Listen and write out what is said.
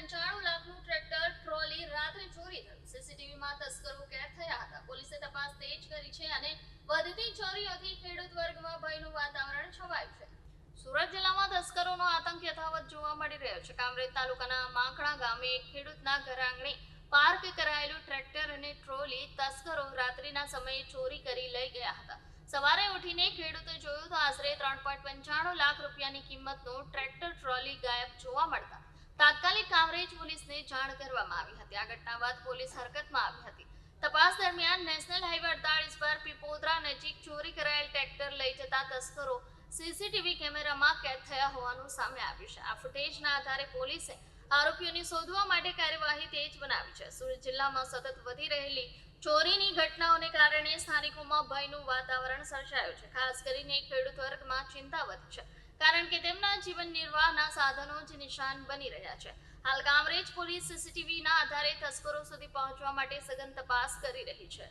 લાખનું tractor trolley રાત્રે ચોરી થયું. સીસીટીવીમાં તસ્કરો કેદ થયા હતા. પોલીસે તપાસ તેજ કરી છે અને વધતી ચોરીઓથી ખેડૂત વર્ગમાં ભયનું વાતાવરણ છવાયું છે. સુરત જિલ્લામાં તસ્કરોનો આતંક યથાવત જોવા મળી રહ્યો છે. કામરેજ તાલુકાના માંકણા ગામે એક ખેડૂતના ઘર આંગણે પાર્ક કરાયેલું ટ્રેક્ટર અને ટ્રોલી તસ્કરો રાત્રિના સમયે ચોરી કરી લઈ ગયા હતા. સવારે ઉઠીને ખેડૂતે જોયું તો આશરે 3.95 લાખ રૂપિયાની કિંમતનું ટ્રેક્ટર ટ્રોલી ગાયબ જોવા મળતા તાત્કાલિક કામરેજ પોલીસને જાણ કરવામાં આવી હતી. આ ઘટના બાદ પોલીસ હરકતમાં આવી હતી. તપાસ દરમિયાન નેશનલ હાઈવે 48 પર પીપોદરા નજીક ચોરી કરાયેલ ટ્રેક્ટર લઈ જતા તસ્કરો સીસીટીવી કેમેરામાં કેદ થયા હોવાનું સામે આવ્યું છે. આ ફૂટેજના આધારે પોલીસે આરોપીઓને શોધવા માટે કાર્યવાહી તેજ બનાવી છે. સુરત જિલ્લામાં સતત વધી રહેલી ચોરીની ઘટનાઓને કારણે સ્થાનિકોમાં ભયનું વાતાવરણ સર્જાયું છે. ખાસ કરીને ખેડૂત વર્ગમાં ચિંતા વધી છે, કારણ કે તેમના જીવન નિર્વાહના સાધનો જ નિશાન બની રહ્યા છે. હાલ કામરેજ પોલીસ સીસીટીવીના આધારે તસ્કરો સુધી પહોંચવા માટે સઘન તપાસ કરી રહી છે.